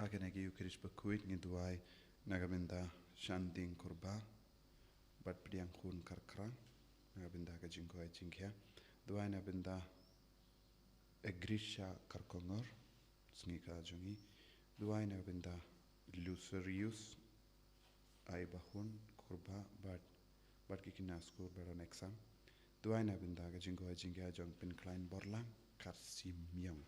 haganagi Ïukharist Bakhuid ngiduai nagabenda shanding kurba bat priang khun karkra nagabenda ka jingko ai jingkya duai nagabenda egrisha karkongor Sngi ka jongi duai nagabenda luserius ai bahun kurba bat kikinaskur baron exam duai nagabenda ka jingko ai jingkya jong pin klein borlang karsim myong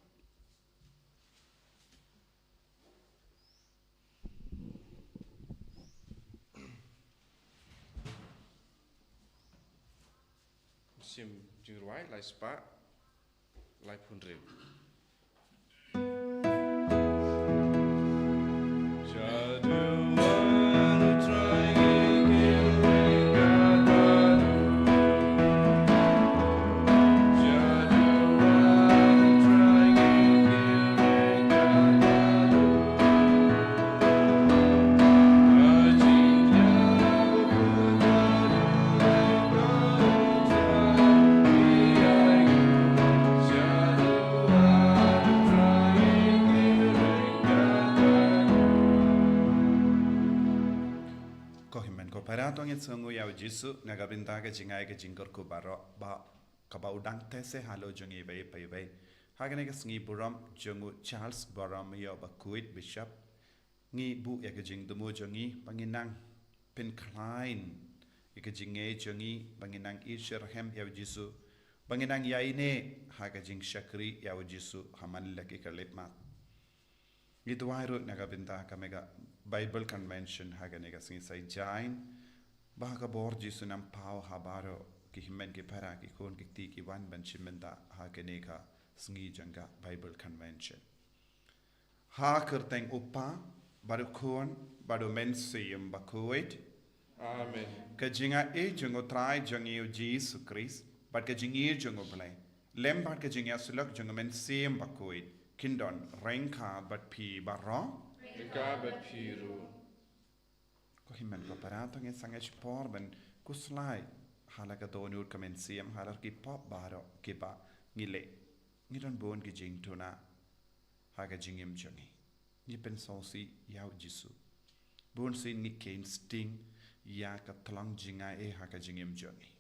Sim jingruai lai spa lai punrim. Sngi yaw Jisu nagabinda ka jingai ka jingkor ko baro ba kabaudang tese halo jongi bay bay hagane ka sngi buram jongu Charles Baram yo Bakhuid Bishop ngi bu ya ka jing dumo jongi panginang pin klein ka jingai jongi panginang HRRC yaw Jisu panginang yaine haga jing shakri yaw Jisu haman laki ka letmat gitwairo nagabinda ka mega Bible Convention hagane ka sngi sai jain Bahaga bor Jisu nam pau habaro ki himen ki para ki kon ki ti ki wan ban chimenda ha keneka Sngi janga Bible Convention ha kerteng upa baru kon baru mensium Bakhuid Amen ka jinga e jungo trai jangi Jisu Christ bat ka jingi jungo blai lem bat ka jinga sulak jungo mensium Bakhuid kindon renka bat pi barro Renka bat piru ko himen ko paratong e sangech por ben kuslai halaga donur kamen siam halar ki pop baro ki ba ngile ngidon bon ki jing tuna haga jingim jongi ni pen sosi yaw Jisu bon sin ni ken sting ya ka tlang jinga e haga jingim jongi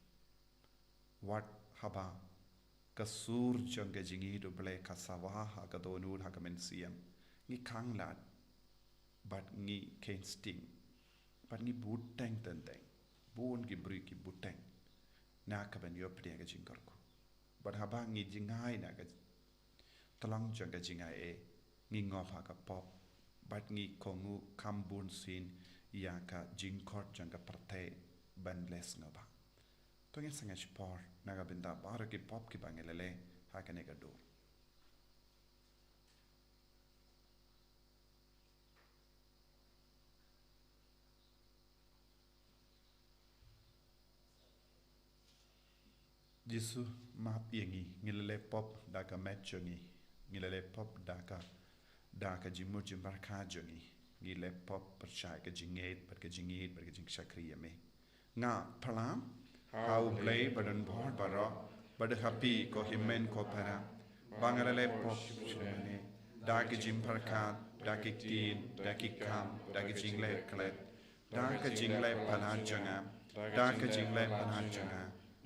wat haba kasur jonga jingi do ble kasawa haga donur haga men siam ni kanglat but ni ken sting But ni buteng tenteng, bun ki beri ki buteng, nak kaban yo pria ke jingkarku. But haba ngi jingai nak ke telang jang ke jingai ngi ngop ha ka pop, but ngi kongu kambun sin ya ka jingkort jang ka partai ban les ngaba. To ngi sangat sport nak ka benda bar ki pop ki bangelele ha ka nega do. Jisu map yengi ngilele pop daka met jongi ngilele pop daka jimur jimbarka jongi ngile pop percaya ke jingit ber ke jing shakri yame nga palam how play badan bor baro bad happy ko himen ko para bangarele pop chune daka jimbarka daka tin daka kam daka jingle klet daka jingle palan jonga daka jingle palan jonga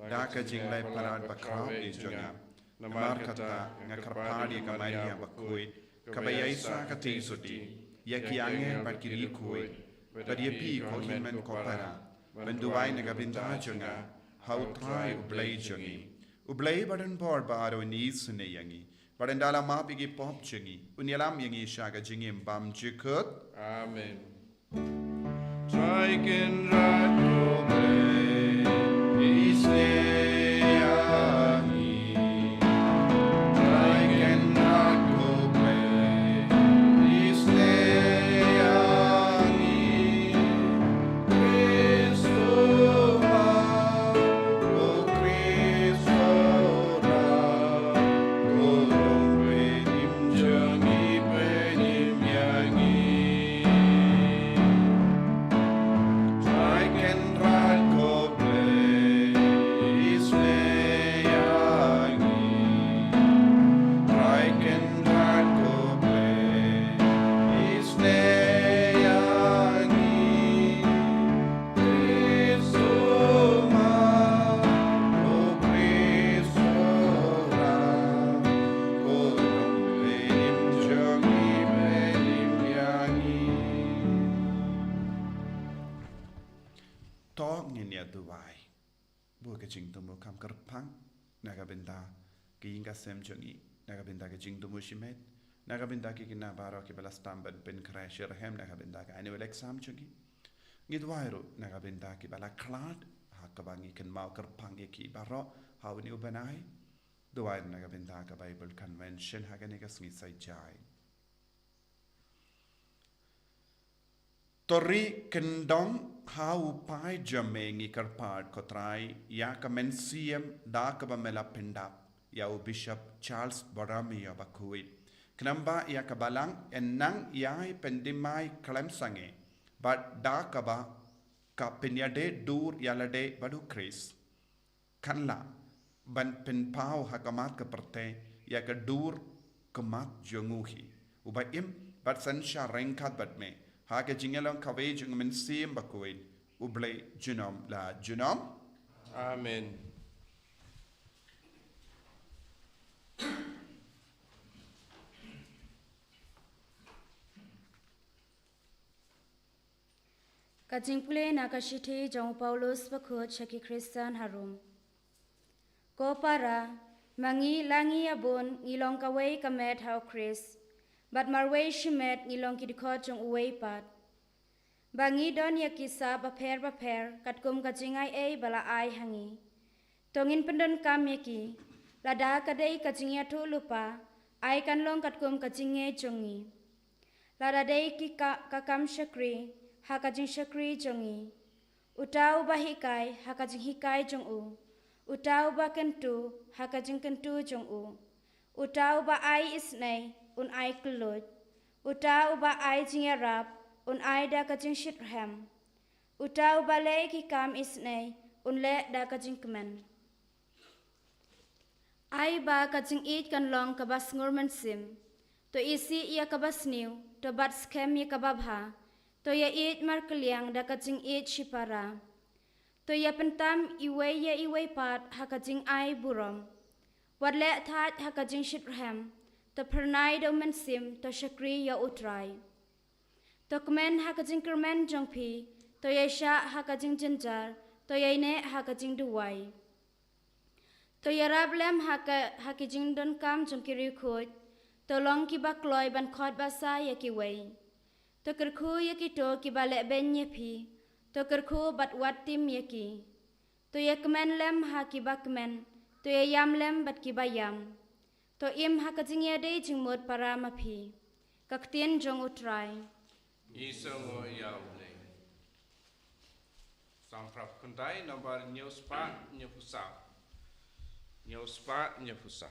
Daka jinglai paran Bakhuid di jonga namar kata ngakarpadi kamaria Bakhuid kabayaisa kati soti yaki angin bakiri kuid badiapi ko himen ko para benduai nagabinda jonga how try ublay jongi ublay badan bor baro ni sune yangi badan dala mapigi pop jongi unyalam yangi shaga jingim bam jikut Amen Try can right Try can Mawkhlam kerpang nagabenda ki inga sem jongi nagabenda ke jing dumushimet nagabenda ki kina baro ki balas tamban pen crasher hem nagabenda ka annual exam jongi ngidwairu nagabenda ki bala klad hakabangi ken mau kerpang ki baro hawni ubanai duwair nagabenda ka Bible convention hagani ka sngi sai jai Tori kendong hau pai jamengi kerpad kotrai ya kamensiam da kabamela pendap ya Bishop Charles Barami ya Bakhuid kenamba ya kabalang enang yai pendimai klem sange but da kaba ka penyade dur yalade badu Chris kanla ban penpau hakamat kaperte ya ka dur kemat jonguhi uba im bat sansha rengkat bat me Hake jingelong kawej ng mensim Bakhuid ublay junom la junom. Amen. Kajing pule nakashite jong Paulus Bakhuid shaki Christian harum. Ko para mangi langi abon ngilong kaway kamet hau Chris. But marway shimet ngilong kidikot jong uway pat. Bangi don ya kisa baper katkum kajingai bala ai hangi. Tongin pendon kam yaki. Lada kadai kajingya tu lupa. Ai kanlong katkum kajingye jongi. Lada dai ki kakam shakri. Hakajing shakri jongi. Utau bahikai hakajing hikai jong u. Utau ba kentu hakajing kentu jong u. Utau ba ai isnai. Un ai kelut, utau ba ai jingarap, un ai da kajing shitrhem. Utau ba le ki kam isnei, un le da kajing kemen. Ai ba kajing it kan long kabas ngurman sim. To isi ia kabas niu, to bat skem ia kababha. To ya it markeliang da kajing it shipara. To ya pentam iway pat ha kajing ai burom. Wat le that ha kajing shitrhem. To pernai do mensim to shakri ya utrai. To kemen hakajing kermen jongpi, to yesha hakajing jenjar, to yaine hakajing duwai. To yarablem hakajing don kam jongkiri khut, to long ki bakloy ban khot basa yakiway. To kerku yakito ki bale ben yepi, to kerku bat watim yaki. To yakmen lem hakibakmen, to yam lem bat kibayam. To im hakajing ya day jingmut para mapi. Kaktien jong utrai. Isongo yaule. Samprap kuntai nomor nyuspa nyepusa. Nyuspa nyepusa.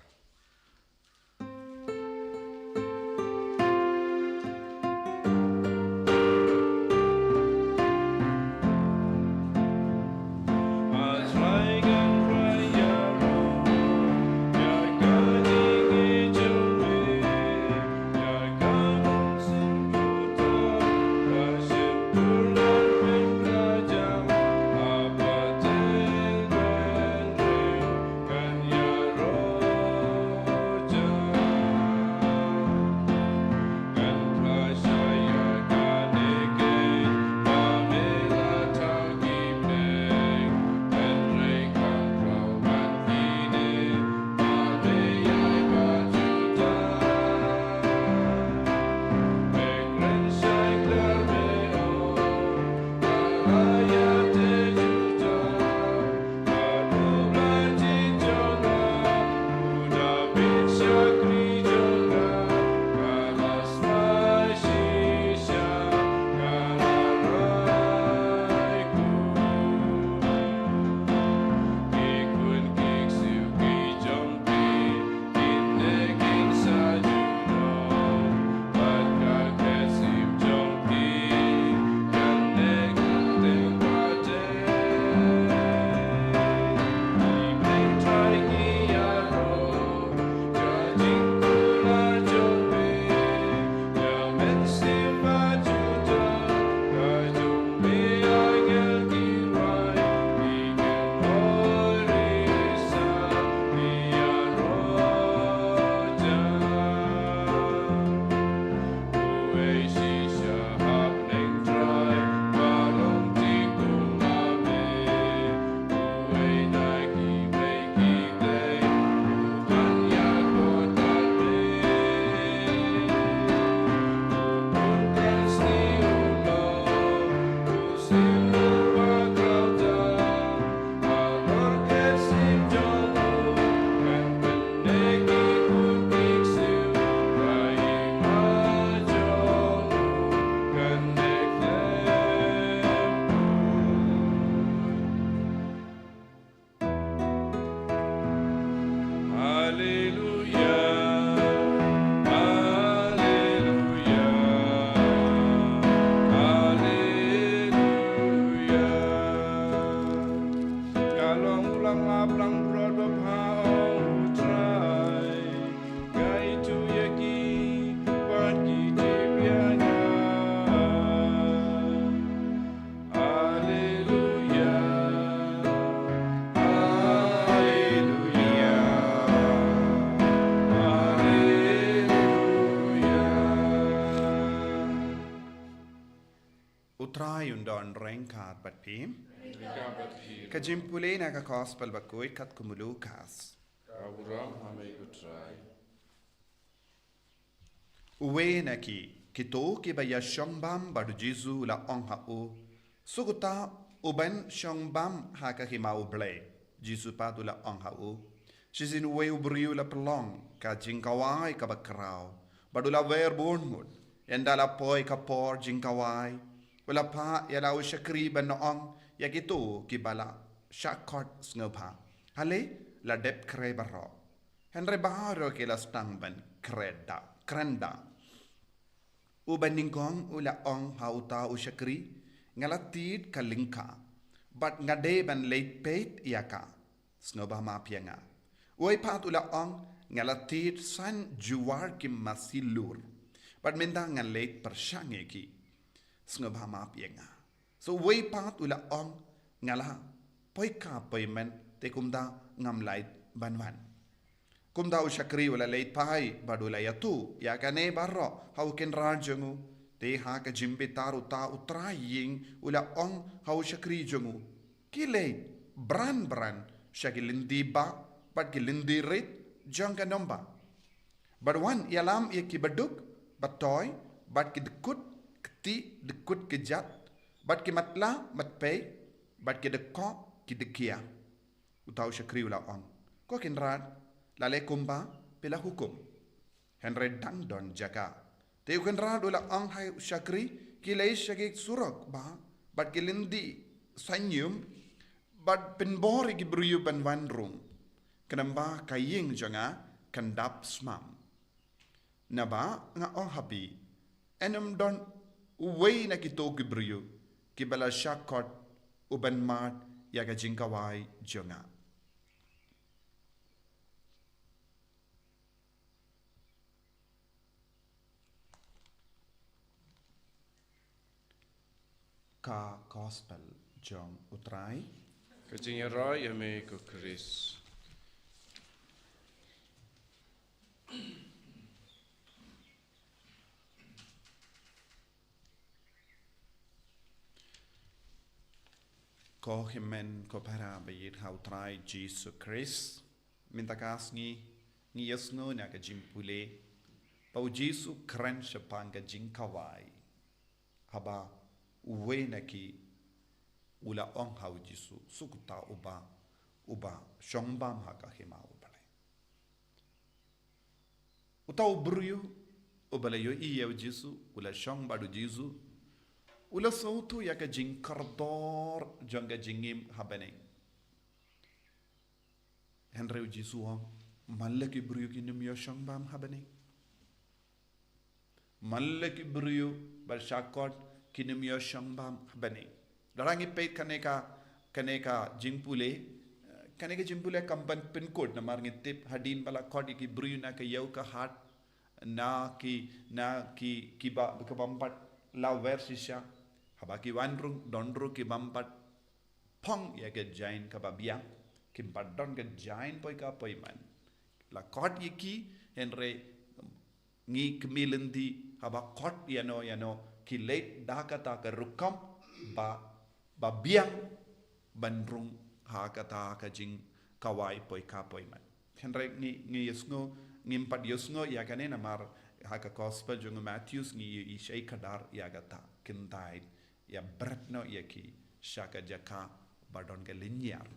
Utrai undon rengkat bat pim. Kajimpule na ka gospel Bakhuid kat kumulukas. Uwe na kito ki ba ya shongbam badu Jisu la ong ha u. Suguta uban shongbam ha ka himau ble. Jisu padu la ong ha u. Sizin uwe ubriu la pelong ka jingkawai ka bakrau. Badu la ver bonmud. Yandala poi ka por jingkawai. Wala pa ya lau syakri ban ong ya gitu ki bala syakot sngopa. Hale la dep kre baro. Henry baro ke la Sdang ban krenda. Uban ningkong ula ong hauta u syakri ngalatid kalingka. Bat ngade ban Lait-ïa ka sngoba ma pianga. Uai pat ula ong ngalatid san juar ki masilur. Bat minda ngalet persyange ki. Sngoba ma pianga. So way pat ula ong ngala poika poimen te kumda ngamlait banwan. Kumda usyakri ula leit pai badula yatu ya kane barro hau ken rajongu te ha ka jimbe taru ta utraying ula ong hau syakri jongu. Kile bran syakilindi ba bat kilindi rit jang ka nomba. Barwan yalam ye kibaduk batoy bat kidkut ti dekut kejat bat ki matla matpay bat ki dekko ki dekia utau syakri ula ong ko kinrad lale kumba pela hukum henry dang don jaga te kinrad ula ong hai syakri ki lei syakik surak ba bat ki lindi sanyum bat penbori ki bruyu ban wanrung kenamba kaying janga kandap smam naba nga ong habi enum don uway na kito kibriyo, kibala syakot, uban mat, yaga jingkawai jonga. Ka gospel jong utrai. Kajingyara yame Ïukharist. Ko himen ko para bayit hautrai Jisu Christ. Minta kasngi ngi yasno na ka jimpule. Pau Jisu kren sepang ka jingkawai. Haba uwe na ki ula ong hau Jisu sukuta uba shongbam haka himau balai. Utau bruyu ubalayo iya Jisu ula shong badu Jisu. Ula sautu ya ka jing kardor jangga jingim habane. Henry Jisu ang malaki bruyu kinum yo shangbam habane. Malaki bruyu bersyakot kinum yo shangbam habane. Darangi peit kaneka jingpule kampan pincode na marngitip hadin bala kodi ki bruyu na ka yau ka hat na ki ba kabampat la versisya. Habaki wanrung donru ki bampat pong ya ke jain ka babiang ki badon ke jain poi ka poi man la kot yiki henry ngi kemilendi haba kot yano ki late dakata ka rukam ba biang bandrung ha kata ka jing kawai poi ka poi man henry ngi yesngo ngimpat yesngo ya kanena mar ha ka gospel jung Matthews ngi ishai kadar ya gata kintai ya beratno ya ki syaka jaka badon ke linyar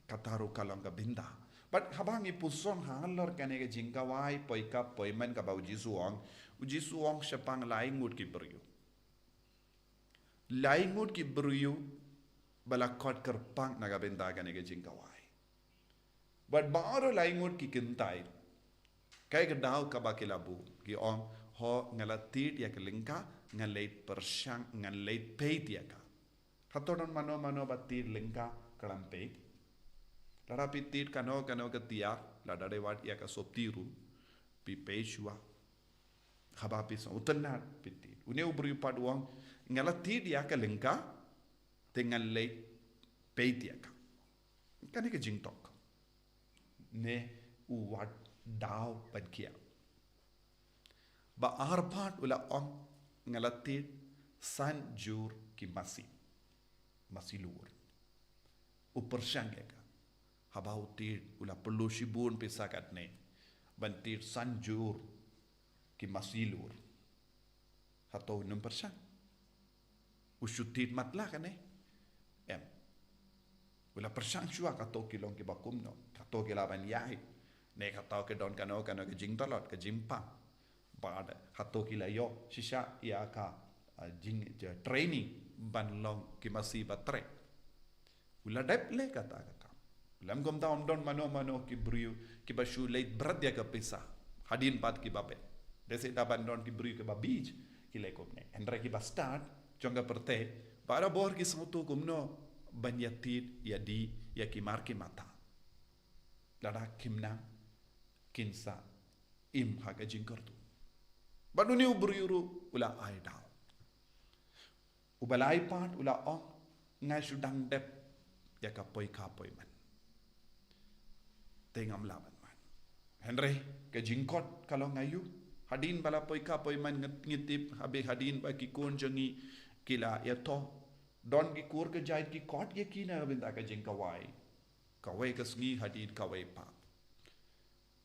kataru kalong ka binda but habangi puson halor kane ke jingkawai poika poiman ka bau Jisu ong sepang laingut ki beryu balakot kerpang naga binda kane ke jingkawai but baru laingut ki kintai Kaya ke dau kaba kilabu ki ong ho ngalatit ya ke lingka ngalait persyang ngalait peit ya ka. Hatodan mano batir lingka kalam peit. Lara pitit kano ke tiak la dare wat ya ka soptiru pi peishwa. Khaba pi so utanat pitit. Une ubri paduang ngalatit ya ke lingka dengan lait peit ya ka. Kan ke jingtok. Ne uwat dau padkia. Ba arbat ula ong ngalatit san jur ki masilur. Upersyangga. Habau tir ula perlu shibun pisakat ne. Bantir san jur ki masilur. Hato num persyang. Usyutit matla kan em. Ula persyang shua kato kilong ki bakum no. Kato kilaban yahi. Ne kato ke don kano ke jing talot ke jimpang. Bad hato kilayo shisha ya ka jing training ban long ki masi batre. Ula dep le kata. Lam gom ta don mano ki briu ki bashu leit brad ya ka pesa. Hadin pat ki babe. Dese daban don ki briu ki ba beach ki le komne.Endre ki ba start jonga perte para bor ki smutu kumno banyatit ya di ya ki mar ki mata. Lada kimna kinsa im haga jingkartu. Baduni ubriuru ula ai daw. Ubalai pat ula ong ngai Sdang dep ya ka poi man. Tengam laban man. Henry ke jingkot kalau ngayu hadin bala poi man ngitip habe hadin ba ki kon jangi kila ya to don ki kur ke jait ki kot ye kina binta ka jingkawai. Kawai ke Sngi hadin kawai pa.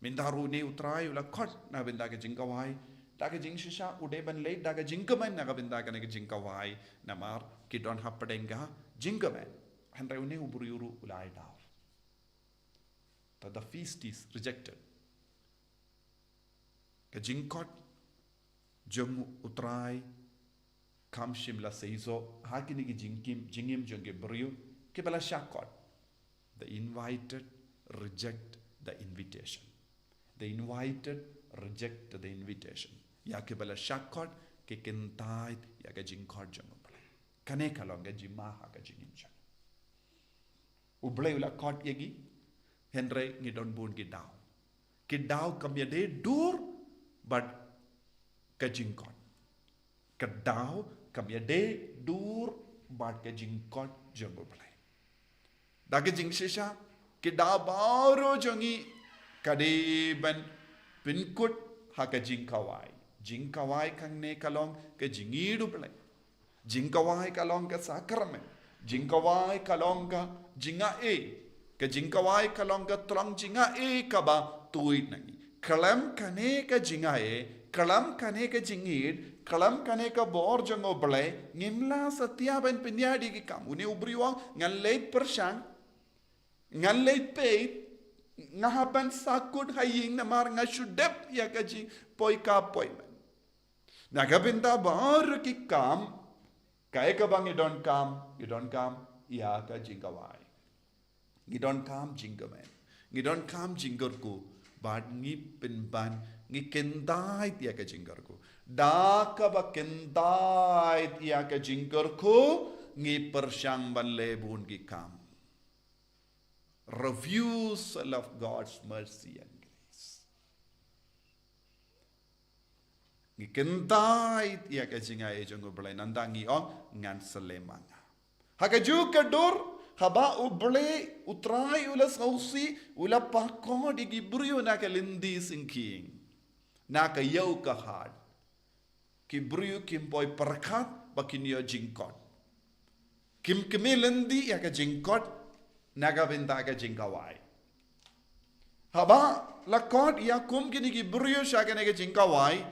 Mindaru ne utrai ula kot na binta ka jingkawai. Daga jing shisha ude ban late daga jingkaman naga binda ka naga jingkawai namar ki don hapadenga jingkaman henry une uburiuru ulai daw. The feast is rejected. Ka jingkot jung utrai kam shimla seizo hakini ki jingim junge buriu ke bala shakot. The invited reject the invitation. The invited reject the invitation. Ya ke bala shakot ke kentait ya ke jingkot jango bala. Kane kalong ke jimaha ke jingim jang. Ublay ula kot yegi Henry ngidon bun kidaw. Kidaw kamyade dur but ke jingkot. Kidaw kamyade dur but ke jingkot jango bala. Dage jing shisha kidaw baro jangi kadiban pinkut haka jingkawai. Jingkawai kang ne kalong ke jingidu play. Jingkawai kalong ke sakrame. Jingkawai kalong ka jinga e. Ke jingkawai kalong ka trong jinga e kaba tuit nangi. Kalam kane ka jinga e. Kalam kane ka jingid. Kalam kane ka bor jango play. Ngimla satya ben pinyadi ki kam. Uni ubriwang ngan leit persyang. Ngan leit peit. Ngahaban sakut haying namar ngasudep ya kaji poi man. Nagabinta bar ki kam kaya ka bang you don't come ya ka jingawai. You don't come jingaman. You don't come jingarku but ngi pinban ngi kendait ya ka jingarku. Da ka ba kendait ya ka jingarku ngi persyang ban lebun ki kam. Refusal of God's mercy and grace. Ngikentai ya ka jinga e jongo blai nandangi ong ngan selemanga. Hakaju kadur haba uble utrai ula sausi ula pakko di gibrio na ka lindi singking. Na ka yau ka had. Kibrio kimpoi perkat bakinyo jingkot. Kim kemelendi ya ka jingkot naga binta ka jingkawai. Haba lakot ya kum kini ki buriyo shaka naga jingkawai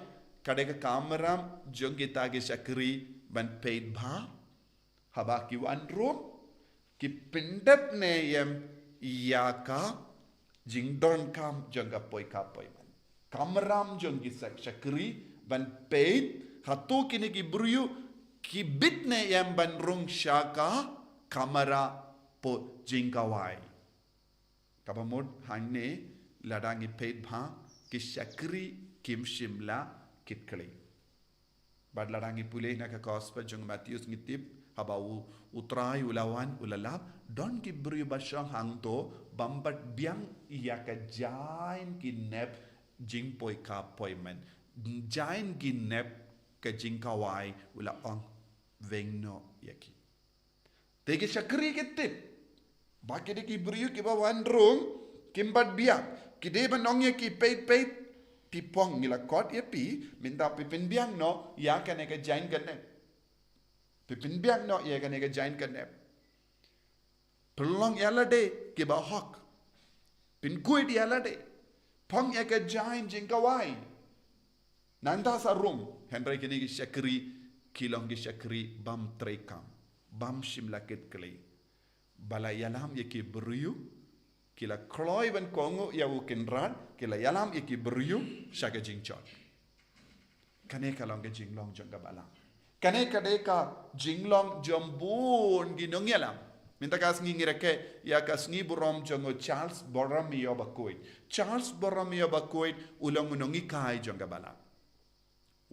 kade ka kameram jong kita ki shakri ban paid bha. Haba ki wan room ki pindap ne yem ya ka jingdon kam jong ka poi man. Kameram jong ki shakri ban paid hatu kini ki buriyo ki bit ne yem ban rung shaka kamera po jingkawai. Kabamod hang ne ladangi paid bha Kishakri kim shimla kitkali. Badlarangi pulih na ka gospel jong Matius ngitip habau utrai ulawan ulalap don ki beri basyang hang to bambat biang iya ka jain ki nep jing poi ka poimen jain ki nep ka jing kawai ula ong vengno yaki tege shakri kitip bakide ki beri ki ba wandrung kimbat biak kide banong ye ki peit pipong ngila kot ye pi minta pipin biang no ya ka ne ka jain ka nep pipin biang no ya ka ne ka jain ka nep pelong yala de ki ba hok pin kuit yala de pong ya ka jain jing kawai nanda sa room henry kini ki shakri kilong ki shakri bam trekam bam shimla kit kli bala yalam ye ki beriu kila kloy ban kongo ya wukin ran kila yalam iki beriu shaga jingchot kane kalong ke jinglong jong balang kane kadeka jinglong jombun ginong yalam minta kas ngireke ya kas ngi burom jongo Charles Borromeo Bakhuid ulong nongi kai jong balang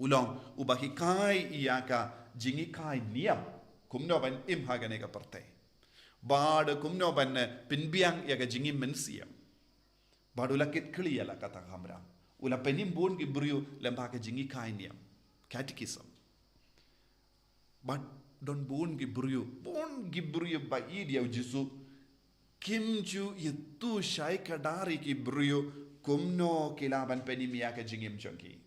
ulong ubahi kai iya ka jingi kai niam kumno ban im hagane ka partai Bada kumno ban pinbiang ya ga jingim mensiam. Bada lakit kli ya la kata kamera. Ula penim bon ki brio lempa ka jingi kainiam. Catechism. Bad don bon ki brio ba idia Jisu. Kimju itu syai kadari ki brio kumno kilaban penim ya ka jingim chonki.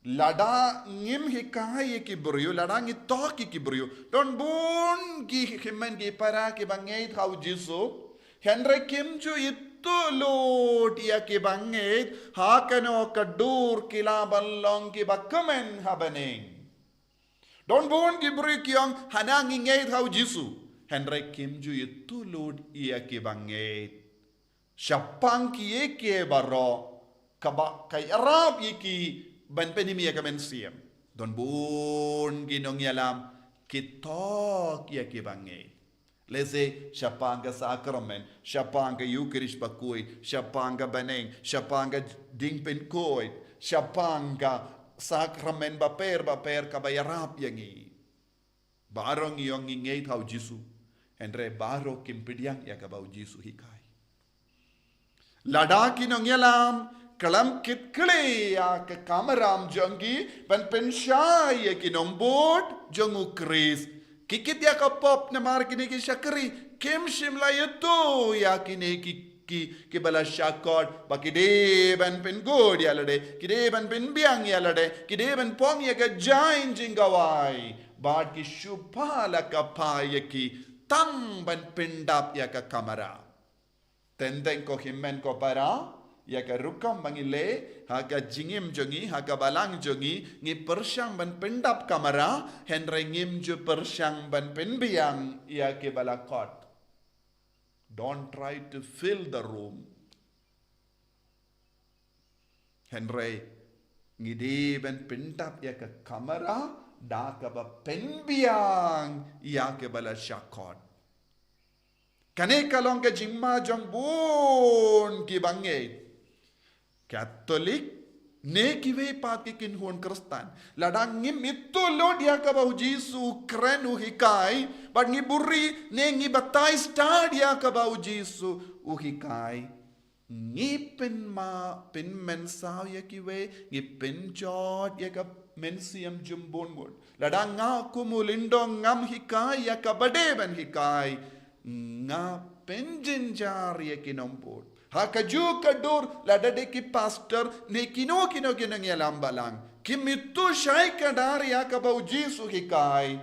Lada ngim hikai ki brio lada ngi toki ki brio don bun ki himen ki para ki bangai thau Jisu Henry kimchu itu lot ya ki bangai hakano kadur kila ballong ki bakamen habaneng don bun ki brio kyong hanang ngai thau Jisu Henry kimchu itu lot ya ki bangai syapang ki ke baro kaba kai arab ki ban penimia ka mensiam don bun ginong yalam kitok ya ki bangai leze syapanga sakramen syapanga Ïukharist Bakhuid syapanga baneng syapanga dingpen koi syapanga sakramen baper ka bayarap yangi barong yong ngei thau Jisuendre baro kimpidiang ya ka bau Jisu hikai ladaki nong yalam kalam kit kle ya ke kameram jongi ban pensyai ya ki nombot jongu Kris kikit ya ka pop na mar kini ki shakri kim shimla yuto ya kini ki bala shakot bakide ban pen god ya lade kide ban pen biang ya lade kide ban pong ya ka jain jingawai bad ki shupala ka pa ya ki tang ban pendap ya ka kamera tendeng ko himmen ko para ya ka rukam mangile ha ka jingim jongi ha ka balang jongi ngi persyang ban pendap kamera henry ngim ju persyang ban penbiang ya ke balakot don't try to fill the room henry ngidi ban pendap ya ka kamera da ka ba penbiang ya ke bala syakot kane kalong ka jingma jong bun ki bangai Katolik ne kiwe pat ki kin huon Kristan ladang ngim itu lo dia ka bau Jisu krenu hikai bad ngi burri ne ngi batai sta dia ka bau Jisu uhikai ngi pen mensau ya kiwe ngi pen jod ya ka mensiam jumbon mod ladang nga kumulindong ngam hikai ya ka badeban hikai nga penjenjar ya kinompod Hakaju kadur ladade ki pastor ne kino ngelam balang kimitu syai kadar ya ka bau Jisu hikai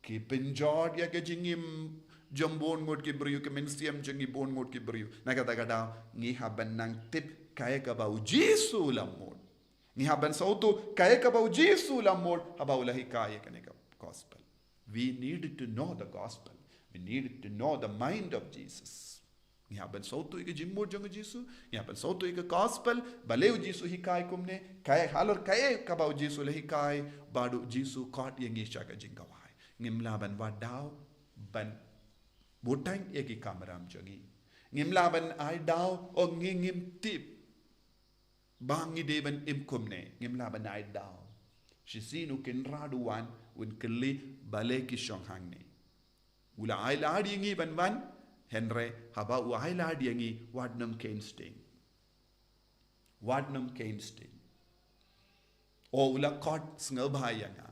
ki penjod ya ke jingim jambon ngot ki beriu ke mensiam jengi bon ngot ki beriu na kata ngi haban nang tip kaya ka bau Jisu lamod ngi haban sautu kaya ka bau Jisu lamod habau la hikai ka ne gospel we need to know the gospel we need to know the mind of Jesus यहाँ पर सौतो एक जिम्मोर जंग जीसु यहाँ पर सौतो एक gospel बलेव जीसु ही काय कुमने काय हालर काय कबाव जीसु ले ही काय बाडू जीसु काट ये गिशा का जिंगवाय निमला बन वाडाव बन बोटांग एक ही कामराम जंगी निमला बन आई डाव और निम tip bang ide ban imkumne ngim la banai daw shisinu kin raduan un kli bale ki shong hangne ula ai la dingi ban henre haba u ai la dingi wadnam kensting o ula kot sngal bhayanga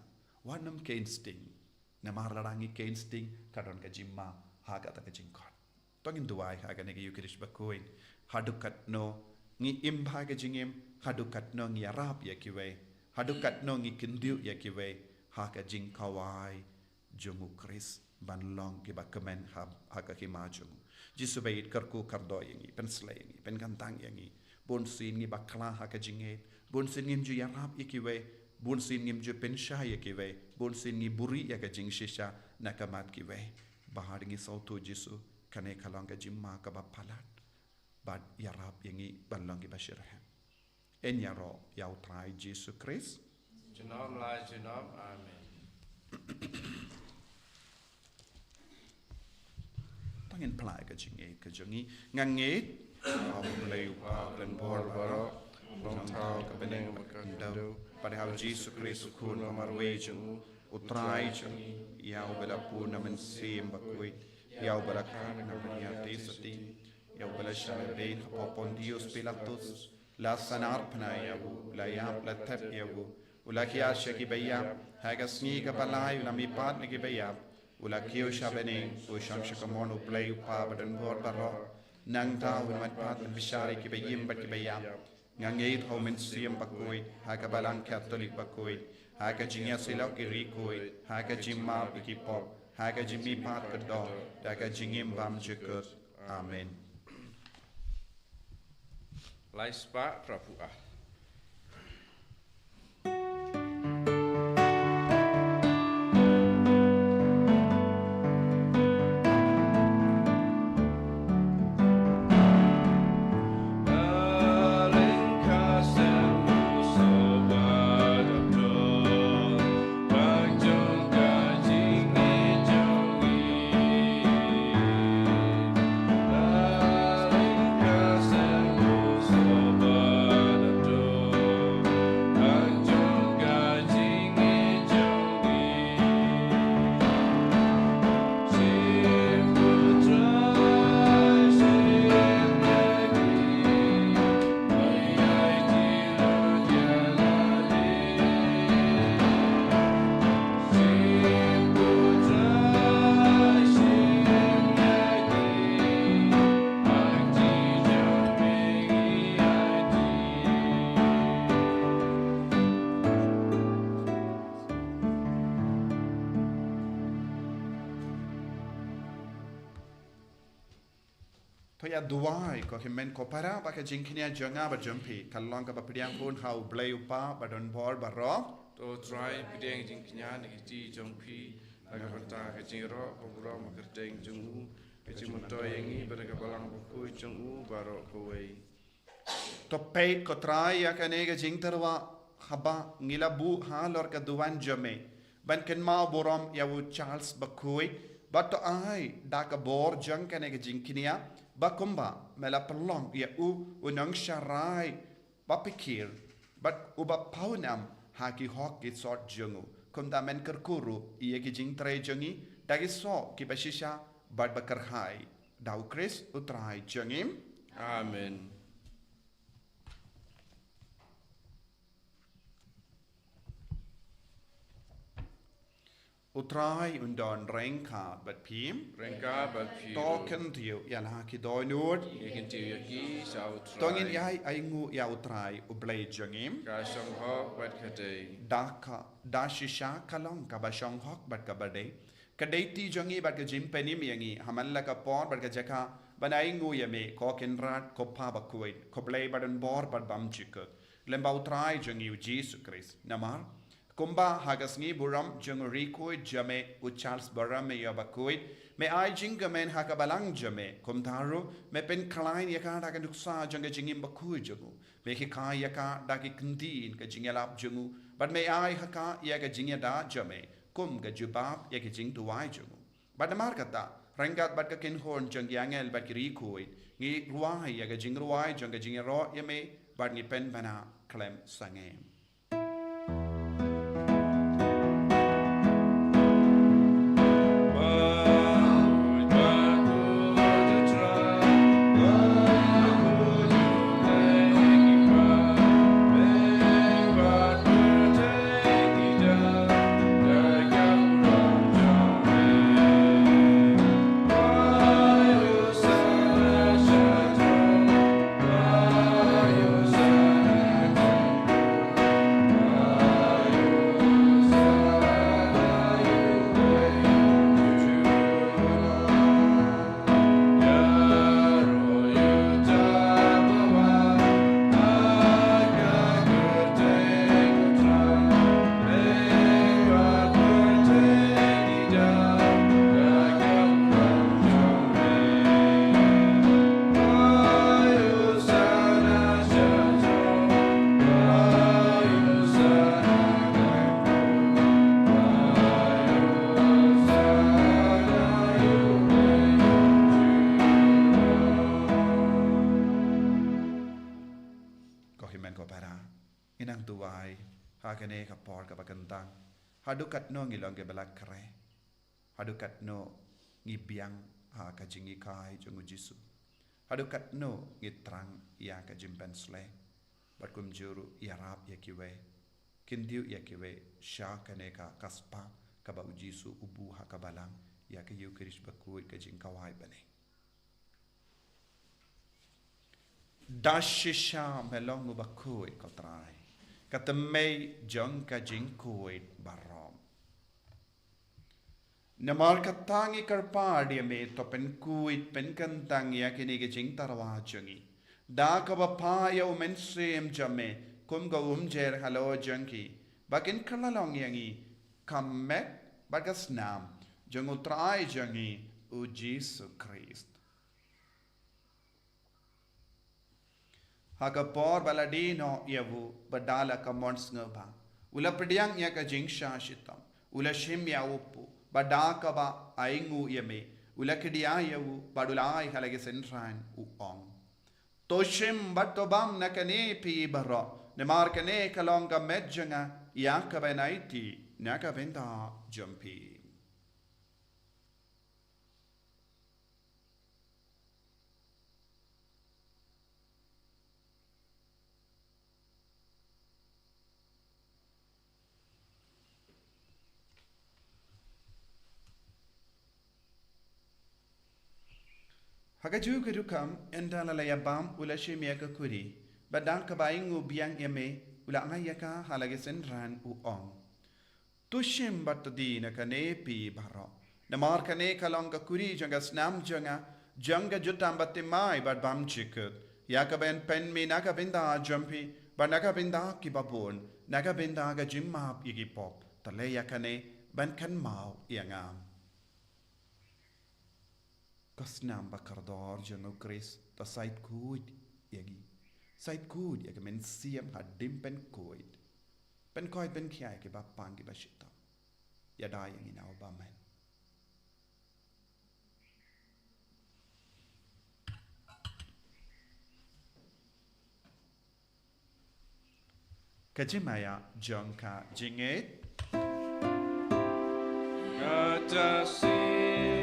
wadnam kensting namar larangi kensting kadon ka jimma haga ta ka jingkot tongin duai haga ne Ïukharist Bakhuid hadukat no ngi imba ka jingim hadukat no ngi arab ya kiwe hadukat no ngi kindiu ya kiwe haga jing kawai jungu Chris ban long ki bakamen haga ki ma jungu Jisu bait karku kardo yangi pen slay yangi pen kantang yangi bon sin ngi bakla haga jinge bon sin ngim ju arab ya kiwe bon sin ngim ju pen sha ya kiwe bon sin ngi buri ya ka jing shisha nakamat kiwe bahar ngi sautu Jisu kane kalong ka jimma ka bapalat bad yarab yangi balong ki bashirah en yaro yau trai Jisu Chris Janam lai janam. Amen. Tangin plai ka jinge ka jungi ngange au play pa plan bor baro long tau ka beneng makando pada hau Jisu Chris kun marwe jungu utrai jungi yau bela puna men sim Bakhuid yau bela kan na beriati sati yau bela sharabein popon Dios Pilatus la sanar pnayabu la yap la tap yabu ula kia shaki bayab haga Sngi ka balai ula mi pat ne ki bayab ula kio shabene u sham shakamon u play u pa badan bor baro nang ta u mat pat bishari ki bayim bat ki bayab ngangeit ho men siem Bakhuid haga balang Catholic Bakhuid haga jingya silaw ki rikoid haga jimma ki pop haga jimmi pat ka do haga jingim bam jekut amen Lai spa prapu ah. Toya duai ko himen ko para ba ka jingkinia jonga ba jumpi kalong ka ba pidiang kun hau blay upa ba don bor ba ro To try pideng jing knya ni ji jong pi aga kanta ka jing ro bro ma kerteng jung u ka jing monto yangi pada ka balang buku jung u baro ko wei to pay ko try ya ka ne ka jing terwa haba ngila bu ha lor ka duan jome ban ken ma borom ya u Charles Bakhuid ba to ai da ka bor jang ka ne ka jingkinia ba kumba mela pelong ya u unang sharai ba pikir bat u ba paunam haki hok ki sort jungu kum da men kerkuru ia ki jing tre jungi dagi so ki bashisha bad bakar hai dau Chris utrai jungim Amen. utrai undon rengka bat pim Rengka bal pi. token tiu yan haki doi nut Yakin ti yaki sau try. tongin yai aingu ya utrai u blay jungim Ka shong ho bat kadai. daka dashisha kalong ka bashong hok bat ka bade kadai ti jongi bat ka jim penim yangi hamalla ka por bat ka jaka banai ngu yame ko kenrat ko pa Bakhuid ko blay badan bor bat bam chika lembau trai jongi u Jisu Chris namar kumba hagasngi buram jongori koi jame u Charles Baram me ya Bakhuid me ai jingamen hakabalang jame kumdaru me pen klein yaka da kan duksa jonga jingim Bakhuid jogu me ki kai yaka da ki kndin ka jingalap jongu but me ai haka yaka jingada jame kum ga jubab yaka jing duai jogu but namar kata rangat bat ka kin horn jong yangel bat ki rikoi ngi ruai yaka jing ruai jonga jingero yame บัดนี้เป็นบรรณาเคลมสังเกมHakane ka por ka bakantang hadukat no ngilong ke balak kre hadukat no ngibiang ha ka jingi kai jungu Jisu hadukat no ngitrang ya ka jimpen sle batkum juru ya rap ya kiwe kindiu ya kiwe sha kane ka kaspa ka ba Jisu ubu ha ka balang ya ka Ïukharist Bakhuid ka jing kawai bane dashisha melong Bakhuid ko trai kata mei jong ka jing kuit barom namar katangi karpa dia me to pen kuit pen kantang ya kini ke jing tarwa jongi da ka ba pa ya umen sem jame kum ga jer halo jongi bakin kalalong yangi kamek bagas nam jong utrai jongi u Jisu Christ Hagapor baladino yavu badala ka mons ngaba ula pediang ya ka jingsha shitam ula shim ya upu badaka ba aingu yame ula kidia yavu badulai halage senran u ong to shim batobam nakane pi baro ne markane kalonga medjanga ya ka benaiti naka venda jumpi Hagaju kedukam endala layabam ula shimia ka kuri badang kabaingu biang yame ula ngayaka halage senran u ong tushim batadi na kane pi baro namar kane kalong ka kuri janga snam janga jutam batimai bad bam chikut yakaben pen mi naka binda jumpi bad naka binda ki babon naka binda ga jimmap igi pop tale yakane ban kan mau yangam Kasnam bakardor jango Chris ta sait kuid yagi sait kuid yagi men siam hadim pen kuid pen kiai ke bapang ke bashita yada yang ina obamen Kajimaya jongka jinget Kata sin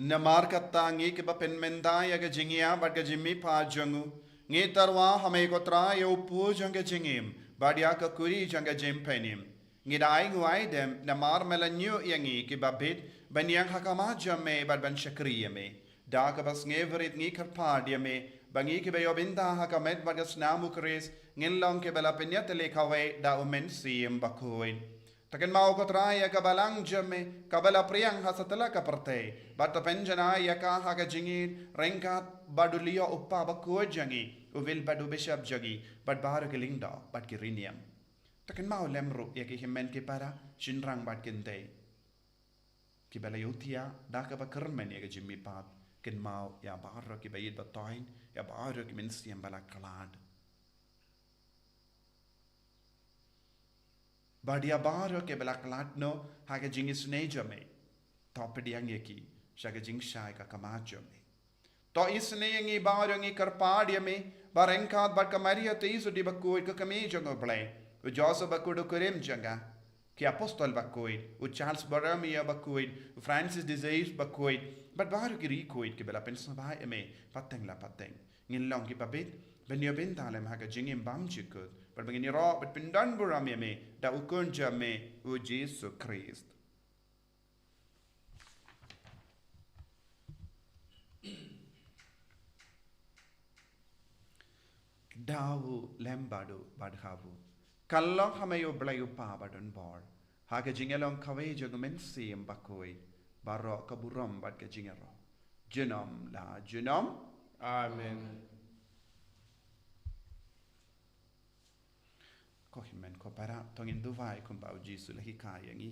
Namar katangi ke bapen mendaya ke jingia bad ke jimmi pa jangu ngi tarwa hame ko tra yo pu janga jingim badia ka kuri janga jimpenim ngi dai nguai dem namar melanyu yangi ke babit banyang hakama jamme bad ban shakriye me da ka bas ngeverit ngi karpa dia me bangi ke bayo binda hakamet bad snamu kris ngin long ke bala penyat le khawe da umen sim Bakhuid Takin mau ko traya ka balang jamme kabala priyang hasatala ka parte bata penjana ya ka ha ka jingit rengkat badulio uppa Bakhuid jangi uvil badu bishop jagi bad bahar ke lingda bad ki riniam Takan mau lemro ya ke himen ke para shinrang bat kente. Ki bala yotia da ka ba kermen ya ke jimmi pat ken mau ya barro ki bayid batain ya barro ki min siam bala kalad. Badia barro ke bala kalad no ha ke jingis neja me. Topedi yang yeki sha ke jing shai ka kamajo me. To isne yangi barro ngi karpadia me barengkat bat kamaria te isu di Bakhuid ka kamejo ngoble. U Joseph Bakhuid kurim janga. Ki apostol Bakhuid, u Charles Borromeo Bakhuid, u Francis Disease Bakhuid, but baru ki Recoid ki bela pensa ba eme pateng la pateng. Ngin long ki pabit, ben yo ben talem ha ka jingim bam jikut, but bengin ro but pindan Borromeo me da u kunja me u Jisu Christ. Dawu lembadu badhavu. Kalong hamayo blayu pa badon bor. Haga jingelong kawe jogumen sim Bakhuid. Baro kaburom bad ka jingero. Junom la junom. Amen. Kohimen ko para tongin duwai kumbau Jisu lahi kayangi.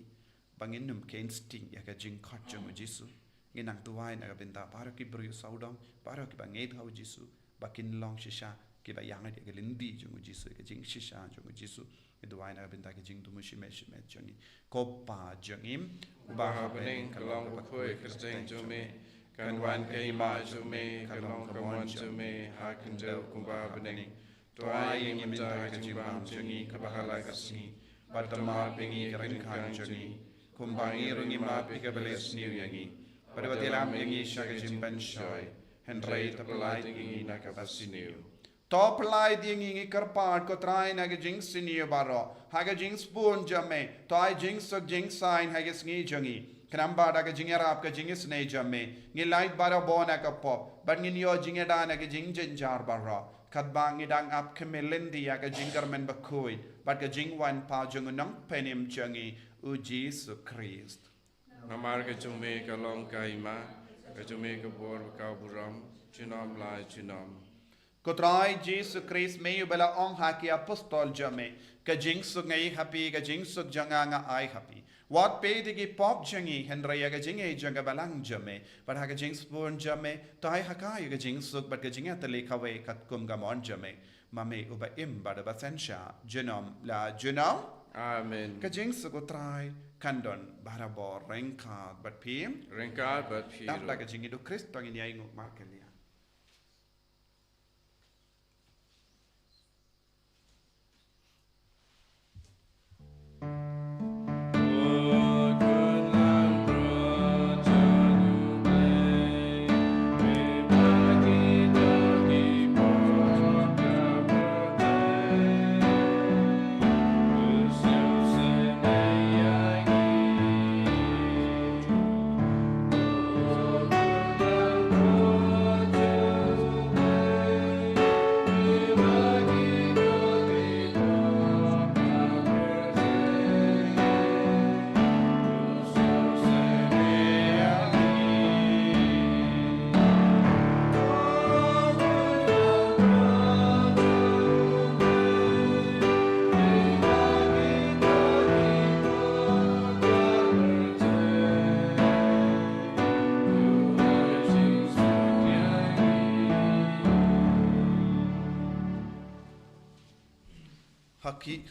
Bangin num ken sting ya ka jing kotjong Jisu. Nginang duwai na binta baro ki bru saudong. Baro ki banged hau Jisu. Bakin long shisha. Ki ba yang dia gelindi jong Jisu ke jing shisha jong Jisu itu ai na benda ke jing tumu shime shime jongi kopa jongim Bah bening kalong Bakhuid Kristeng jume kan wan ke ima jume kalong kamon jume hakin jau kumba bening toa yang minta ke jimbam jongi kabahala kasni patama bengi keringkan jongi kumbangi rungi ma pika beles niu yangi pada watilam yangi syaga jimban shoy hendrai tapalai yangi nakabasiniu Top light yang ingi kerpat ko try na ke jing sini baro haga jing spoon jamme toy jing sok jing sign haga sngi jongi kanamba da ke jing arab ke jing snei jamme ngi light baro bona ka pop but ngi yo jing da na ke jing jenjar baro kat bang idang ap ke melendi ya ke jing garmen Bakhuid but ke jing wan pa jong nang penim jongi u Jisu Christ Namar ke jume kalong kaima ke jume ke bor ka buram chinom lai chinom Kotrai Jisu Christ meyu bela ong haki apostol jame ka jing suk ngai happy ka jing suk janga nga ai happy wat pe digi pop jangi henraya ka jing e janga balang jame but ha ka jing spoon jame tai hakai ka jing suk but ka jing atale kawe kat kum gamon jame mame uba im bada basensha genom la genom Amen. ka jing suk utrai kandon barabor renka but pim Rengkat bat dap la piro. ka jing itu Christ tangin yai nguk markelia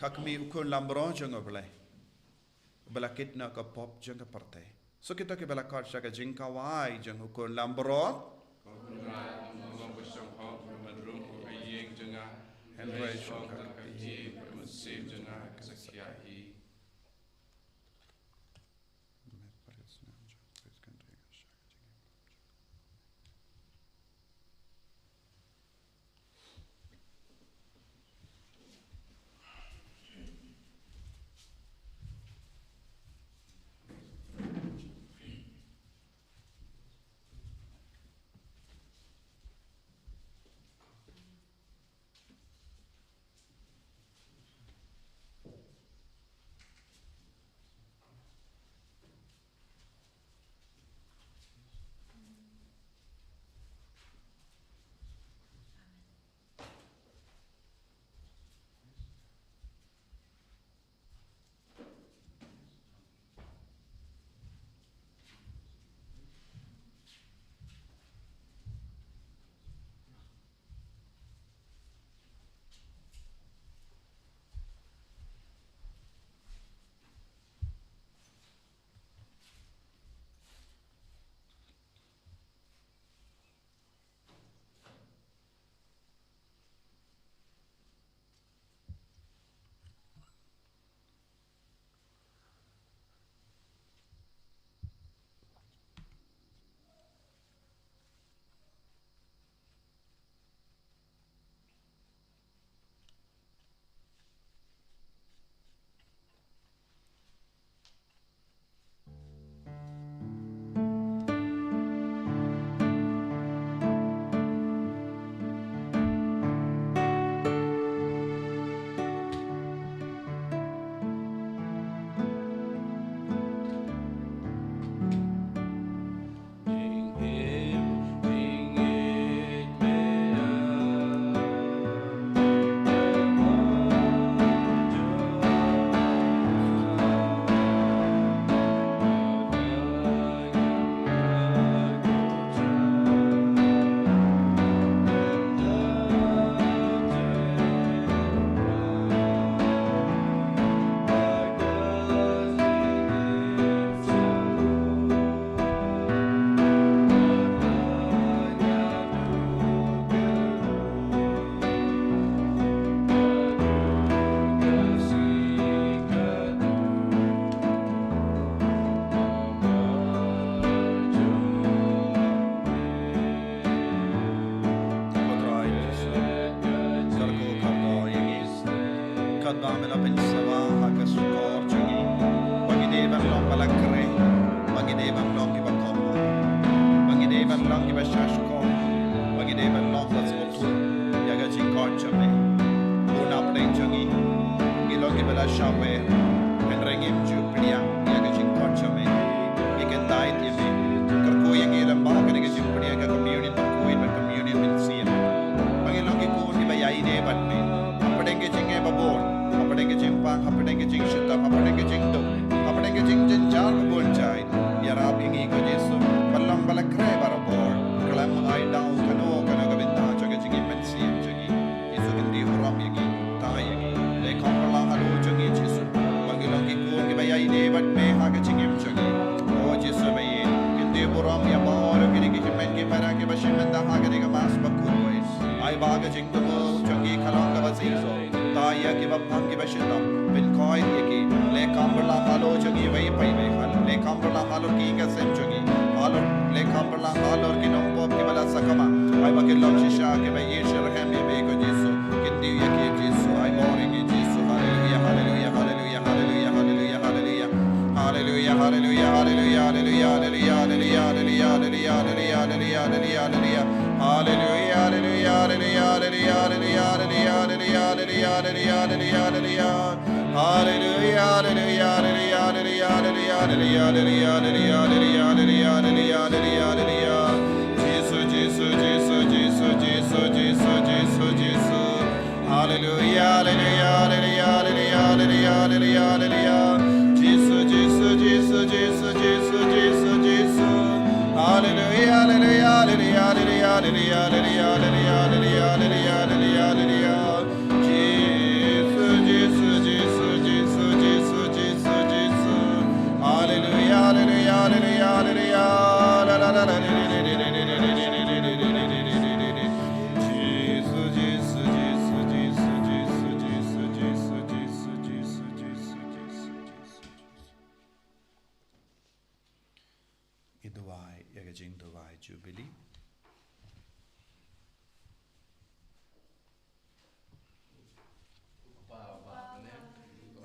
Hakmi ukun lambron janga belai. Bela kitna ka pop janga partai. So kita ke bela kart syaga jingka wai jang ukun lambron. Henry Shonka Kaji, Musim Jana Kasakiahi. pensawa haga sukor jungi Bangideban long balakre Bangideban long iba komo Bangideban long iba shashko Bangideban long las otu Yaga jingkor jame Una pleng jungi Ilong iba la shawe Penrengim jupriya Yaga jingkor jame Ikan dait yame Kerkuyang ilang baka Yaga jupriya Yaga communion Bakhuid But communion min siyam Bangilong ikun iba yaine bat me Apadenge jinge babon Apadenge jimpang Apadenge jing shutam Apadenge jing do Apadenge jing jinjar babon jai Yarab ingi ko Jisu Balang balakre barabor Kalam ay daw kano kabinta Joga jingi pensiyam jingi Jisu hindi huram yagi Taïew Lekong palang halu jingi Jisu Bangilong ikun iba yaine bat me Haga jingim jingi O Jisu bayi Hindi huram yamor Kinikihimen kipara Kibashimen da haga diga mas Bakhuid Ay baga jing tumo Jingi kalong kabasiso Taïew kibapang kibashitam Bin koi yaki Lekong palang halu jingi Vai pai vai hal Lekong palang halu Kinga sem jingi Halu Lekong palang halu Kinong pop kibala sakama Ay bakilong shisha Kiba yishir hem Yabego Jisu Kindi yaki Jisu Ay boring Jisu Hallelujah Hallelujah Hallelujah Hallelujah Hallelujah Hallelujah Hallelujah Hallelujah Hallelujah Hallelujah Hallelujah Hallelujah Hallelujah Hallelujah Hallelujah Hallelujah Hallelujah Hallelujah Iduai yagajing duai jubilee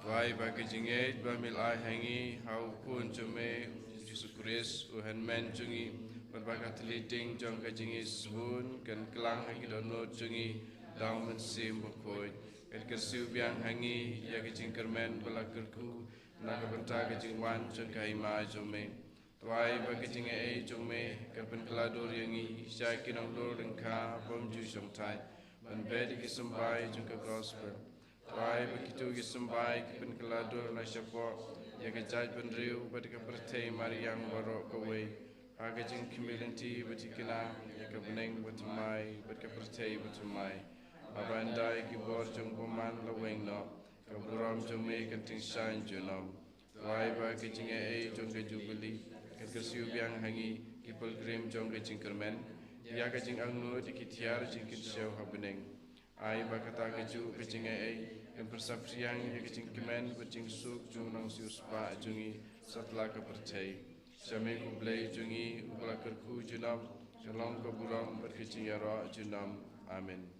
Vai bagi jingit bamil ai hangi hau pun jume Ïukharist uhan men jungi berbakat liting jong kajingi sebun kan kelang hangi donot jungi daun mensim Bakhuid kan kersiu biang hangi ya kajing kermen belakerku nak benta kajing wan jong kaima jume Vai bagi jingit jume kan penkeladur yangi syai kinong lor dengka bom ju somtai ban bedi kisambai jong ke gospel Vai begitu gisambai kipen keladur na syapok ya kejaj penriu badi kepertei mariang barok kowe haga jing kimilinti badi kena ya kebeneng batumai badi kepertei batumai abandai kibor jong paman laweng no kaburam jome kenting shan junom Vai bagi jing jong ke jubili kersiu biang hangi kipel krim jong ke jing kermen ya kajing angnu dikitiar jing kitsau habeneng ai bakata keju kajing yang persapsiang yang kecing kemen kecing suk jung nang siuspa jungi setelah kepercayai Syami kublai jungi ubla kerku junam Shalom keburam berkecing yara junam amin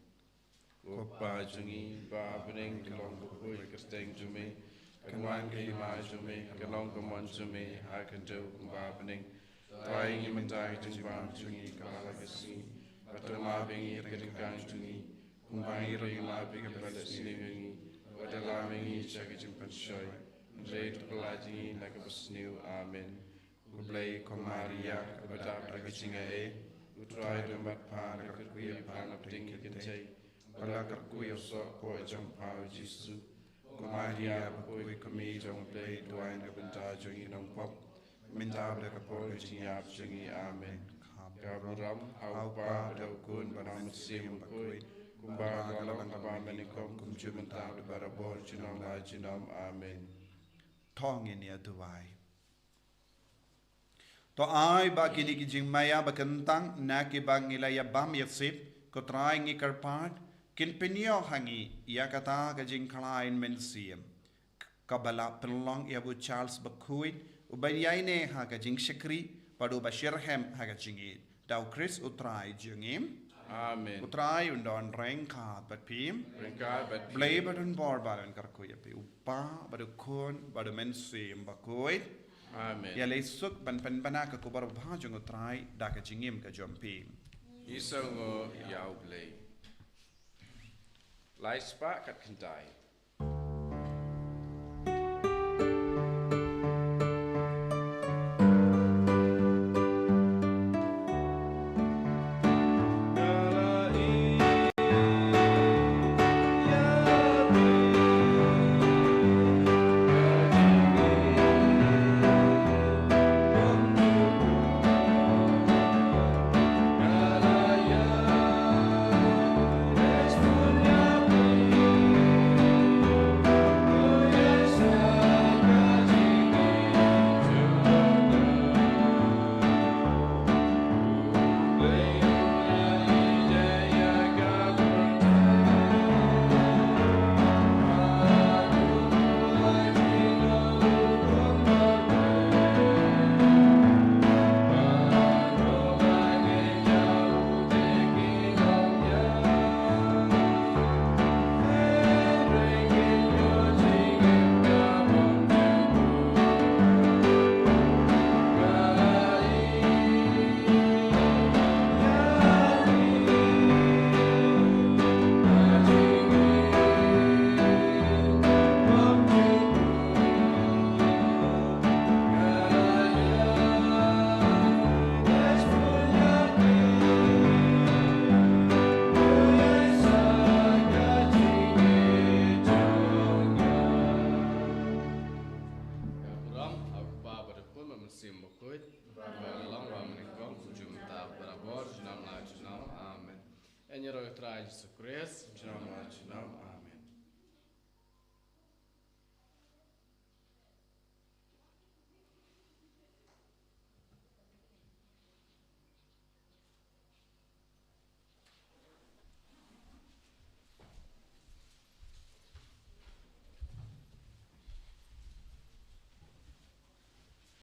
Kopa jungi ba bening kelong Bakhuid kersteng jumi Kenwan keima jumi kelong kemon jumi akan jauh kumba bening Tuai ingi mentai jungbam jungi kala kesi Batu ma bengi kedengkang jungi Kumbangi rima bagi kepada sini adalah mengi jaga jumpan syai Red pelajing nak bersniu amin Kublai komaria kepada perkecingai Utrai domat pan kerkuya pan tinggi kencai Bala kerkuya sok po jampau Jisu Komaria Bakhuid kami jong play duain kebenta jongi nong pop Minta berda kapol kecinyap jongi amin Kaburam haupa daukun banam sim Bakhuid Kumba galang kaba menikom kumju mentah di barabor jinam la jinam amin. Tong ini aduai. To ai ba kini kijing maya bakentang na ki bang ilaya bam yasip ko try ngi karpat kin penyo hangi ya kata kajing kalain mensiem. Kabala penlong ya bu Charles Bakhuid ubayai ha kajing shakri padu bashirhem ha kajing it. Dau Chris utrai jungim. Amen. Utrai undon rengkat bat pim. Ringkat bat Blay badun bor balan karkuya pe upa badu kun badu mensim Bakhuid. Amen. Ya lesuk ban banaka ko baru bhajung utrai daka jingim ka jompim. Isongo yau blay. Lai spa kat kentai. Jisu Christ, Amen.